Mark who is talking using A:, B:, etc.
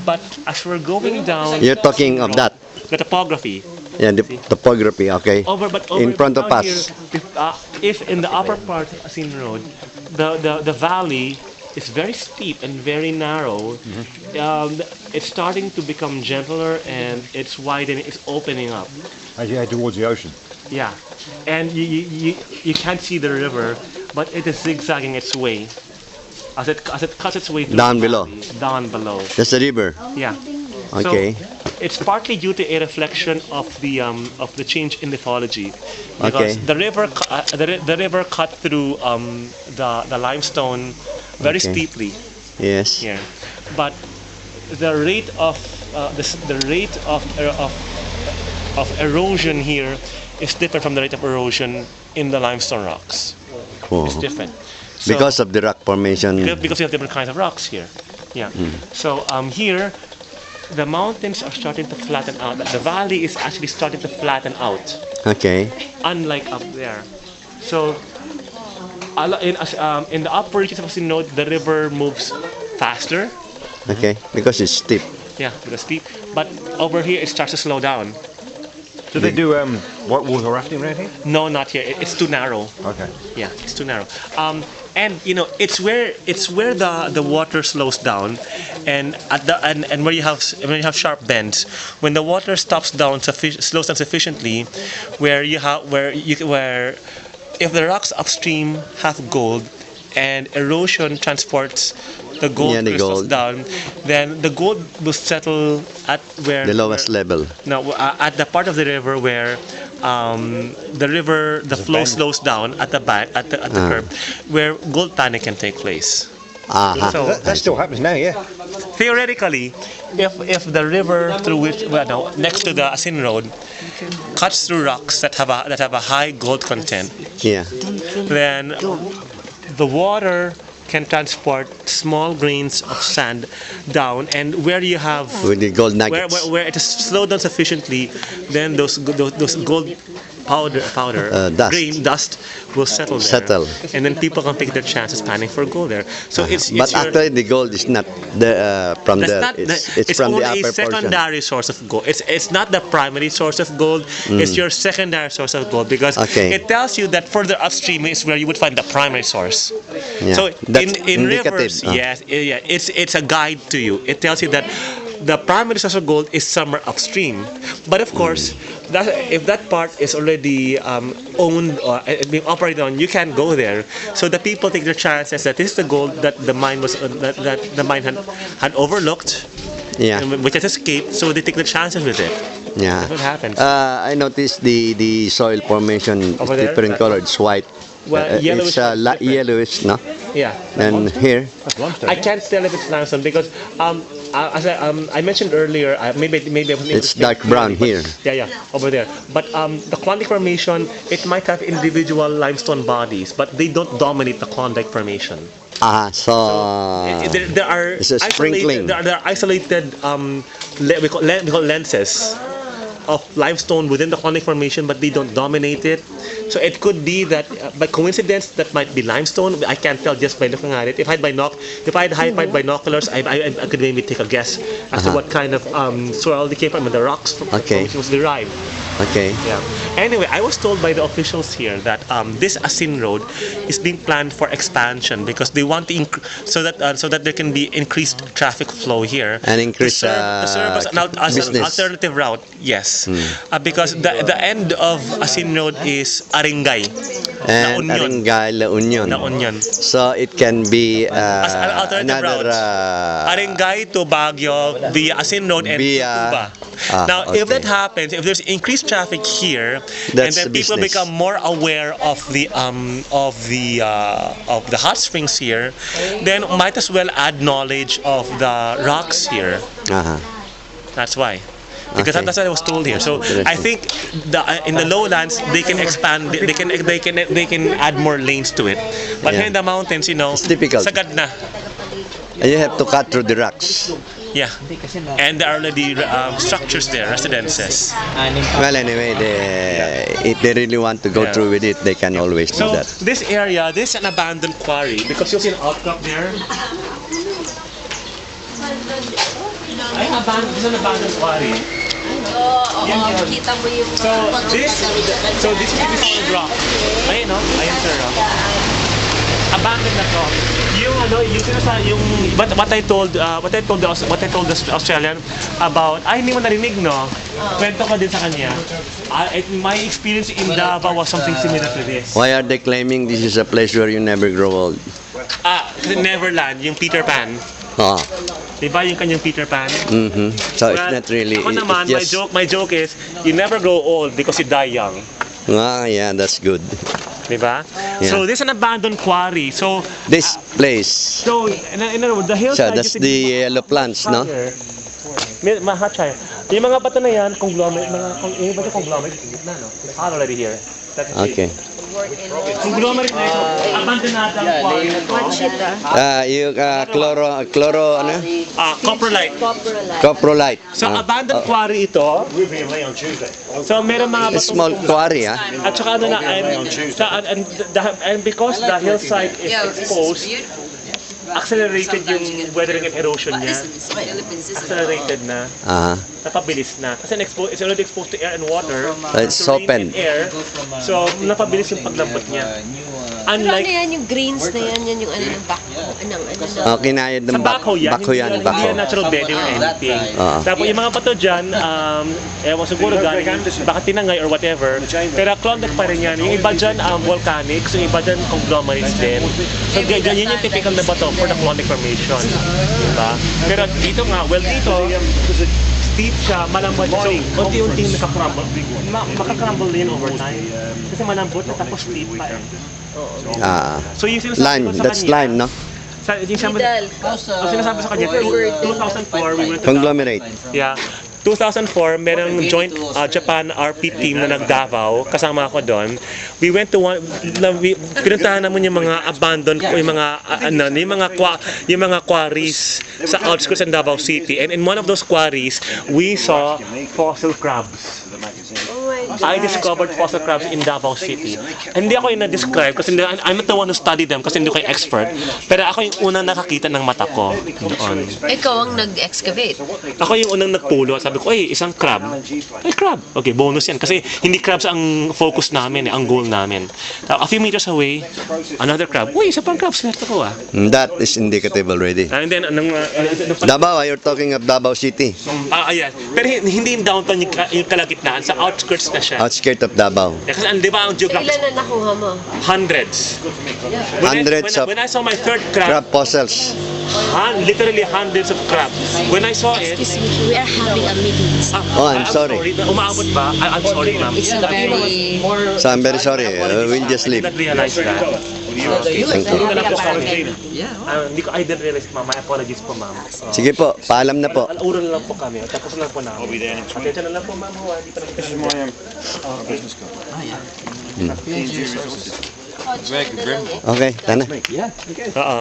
A: But as we're going down,
B: You're talking of that.
A: the topography.
B: Yeah, the topography, okay.
A: Over
B: In front of
A: down
B: us.
A: Here, if in the upper part of Asin Road, the valley is very steep and very narrow. It's starting to become gentler and it's widening, it's opening up.
C: As you head towards the ocean.
A: Yeah, and you can't see the river, but it is zigzagging its way as it cuts its way through
B: Down
A: the
B: below.
A: valley, down below.
B: That's the river.
A: Yeah.
B: Okay.
A: So it's partly due to a reflection of the change in lithology, because
B: Okay.
A: the river cut through the limestone very
B: Okay.
A: steeply
B: Yes.
A: here, but the rate of erosion here is different from the rate of erosion in the limestone rocks.
B: Oh.
A: It's different. So,
B: Because of the rock formation.
A: because you have different kinds of rocks here. Yeah. So here, the mountains are starting to flatten out. The valley is actually starting to flatten out,
B: Okay.
A: unlike up there. So in the upper reaches of Sinod, the river moves faster.
B: Okay. Because it's steep.
A: Yeah, because steep. But over here, it starts to slow down.
C: Do they do whitewater rafting around here?
A: No, not here. It's too narrow.
C: Okay.
A: Yeah, it's too narrow. And it's where the water slows down, and where you have sharp bends. When the water slows down sufficiently, where if the rocks upstream have gold, and erosion transports the gold
B: Yeah, the
A: crystals
B: gold.
A: down, then the gold will settle at where
B: The lowest level.
A: no, at the part of the river where the flow slows down at the back, at the curb, where gold panning can take place.
B: Aha.
A: So
C: That still happens now, yeah.
A: theoretically, if the river through which next to the Asin Road cuts through rocks that have a high gold content,
B: Yeah.
A: then the water can transport small grains of sand down, and where you have
B: With the gold nuggets.
A: where it is slowed down sufficiently, then those gold powder
B: Dust.
A: grain dust will settle there.
B: Settle.
A: And then people can take their chances panning for gold there. So it's
B: But
A: your,
B: actually, the gold is not from
A: that's
B: the.
A: not
B: It's from
A: only
B: the upper
A: a secondary source of gold. It's not the primary source of gold. It's your secondary source of gold, because
B: Okay.
A: it tells you that further upstream is where you would find the primary source.
B: portion. Yeah.
A: So
B: That's
A: in
B: indicative.
A: rivers, it's a guide to you. It tells you that the primary source of gold is somewhere upstream. But of course, if that part is already owned or being operated on, you can't go there. So the people take their chances that this is the gold that the mine that the mine had overlooked,
B: Yeah.
A: which has escaped. So they take the chances with it.
B: Yeah.
A: That's what happens.
B: I noticed the soil formation is
A: Over there?
B: different color. It's white.
A: Well, yellowish
B: It's
A: is different.
B: yellowish, no?
A: Yeah.
B: And here,
C: That's limestone.
A: I can't tell if it's limestone because as I mentioned earlier, maybe I wasn't able
B: it's
A: to
B: dark
A: speak
B: brown
A: clearly,
B: here.
A: Yeah, over there. But the Klondike Formation, it might have individual limestone bodies, but they don't dominate the Klondike Formation.
B: So
A: There are
B: it's a sprinkling.
A: there are isolated we call lenses of limestone within the Klondike Formation, but they don't dominate it. So it could be that by coincidence that might be limestone. I can't tell just by looking at it. If I had high-five binoculars, I could maybe take a guess as to what kind of soil they came from, and the rocks from
B: Okay.
A: which was derived.
B: Okay.
A: Yeah. Anyway, I was told by the officials here that this Asin Road is being planned for expansion because they want to so that there can be increased traffic flow here
B: And increase
A: to serve as an
B: business.
A: alternative route. Yes, because the end of Asin Road is Aringay,
B: And
A: La Union.
B: Aringay, La Union.
A: La Union.
B: So it can be
A: As an alternative
B: another
A: route. Aringay to Baguio via Asin Road and
B: Via-
A: Tuba. Now, if
B: okay.
A: that happens, if there's increased traffic here, and
B: That's
A: then
B: the
A: people
B: business.
A: become more aware of the hot springs here, then might as well add knowledge of the rocks here.
B: Uh-huh.
A: That's why. Because
B: Okay.
A: that's what I was told here. So I think in the lowlands they can expand, they can add more lanes to it. But
B: Yeah.
A: here in the mountains,
B: It's difficult.
A: sagad na.
B: And you have to cut through the rocks.
A: Yeah. And there are already structures there, residences.
B: Well, anyway, if they really want to go
A: Yeah.
B: through with it, they can always do
A: So
B: that.
A: this area, this is an abandoned quarry because you'll see an outcrop there. Ay, abandoned. This is an abandoned quarry.
D: Kita mo yung
A: So this is the solid rock. Ayun, no? Ayun, sir. Abandoned na to. Yung sinasabi, what I told the Australian about, hindi mo narinig, no? Kwento ko din sa kanya. My experience in Davao was something similar to this.
B: Why are they claiming this is a place where you never grow old?
A: Neverland, yung Peter Pan.
B: Oh.
A: Diba yung kanyang Peter Pan?
B: So it's not really.
A: Ako naman,
B: it's just,
A: my joke is, you never grow old because you die young.
B: yeah, that's good.
A: Diba?
B: Yeah.
A: So this is an abandoned quarry. So
B: This place.
A: So the
B: So
A: hillside
B: that's
A: used to
B: the
A: be
B: yellow plants, no?
A: Mahachay. Yung mga bato na yan, conglomerate, yung bato conglomerate, na, no? It's hollow already here. That's it.
B: Okay.
A: Conglomerate na ito, abandonada ang quarry na to.
B: Yung chloro, ano?
A: Coprolite.
B: Coprolite.
A: So abandoned quarry ito. So meron mga
B: A small quarry, ah.
A: At saka ano na, and because the hillside is exposed, accelerated yung weathering and erosion niya. Accelerated na. Napabilis na. Kasi it's already exposed to air and water.
B: It's
A: to rain
B: open.
A: and air. So, napabilis yung paglambot niya. Unlike
D: yan, yung greens na yan yung ano ng back.
B: Kinayad ng
A: sa backhoe yan,
B: backhoe yan.
A: hindi yan natural bedding or anything. Tapos yung mga bato dyan, ewan siguro galing, baka tinangay or whatever, pero cloned pa rin yan. Yung iba dyan, volcanic, so yung iba dyan conglomerates din. So yun yung typical na bato for the clonic formation. Diba? Pero dito nga, dito, steep siya, malambot. So, unti-unti nakakrumble. Makakrumble din over time. Kasi malambot na tapos steep pa eh. So yung sinasabi
B: Lime,
A: ko sa
B: that's
A: kanya,
B: lime, no?
A: Sinasabi sa kanya, 2004, we went to
B: Conglomerate.
A: Yeah. 2004, merong joint Japan RP team na nag-Davao, kasama ako doon. We went to pinuntahan naman yung mga abandoned, yung mga quarries sa outskirts ng Davao City. And in one of those quarries, we saw fossil crabs. I discovered fossil crabs in Davao City. Hindi ako yung na-describe kasi I'm not the one who studied them kasi hindi ko yung expert. Pero ako yung unang nakakita ng mata ko doon.
D: Ikaw ang nag-excavate.
A: Ako yung unang nagpulo. Sabi ko, isang crab. Ay, crab. Okay, bonus yan. Kasi hindi crabs ang focus namin, ang goal namin. A few meters away, another crab. Uy, isa pang crab. Swerte ko ah.
B: That is indicative already.
A: And then,
B: Davao, you're talking of Davao City.
A: Ayan. Pero hindi yung downtown yung kalagitnaan. Sa outskirts na siya.
B: Outskirt of Davao.
A: Kasi di ba ang geographic?
D: Ilan na nakuha mo?
A: Hundreds.
B: Hundreds of
A: When I saw my third crab,
B: crab fossils.
A: literally hundreds of crabs. When I saw it,
D: Excuse me, we are having a meeting.
B: Oh, I'm sorry.
A: Umaabot ba? I'm sorry, ma'am.
D: It's very...
B: So I'm very sorry. We'll just
A: I
B: leave.
A: did not realize that.
B: Thank you.
A: I didn't realize, ma'am. My apologies po, ma'am.
B: Sige po, paalam na po.
A: Alaura na lang po kami. Tapos na lang po namin. Atensya na lang po, ma'am. Hindi pa namin kasi
B: Okay, tana.
A: Oo.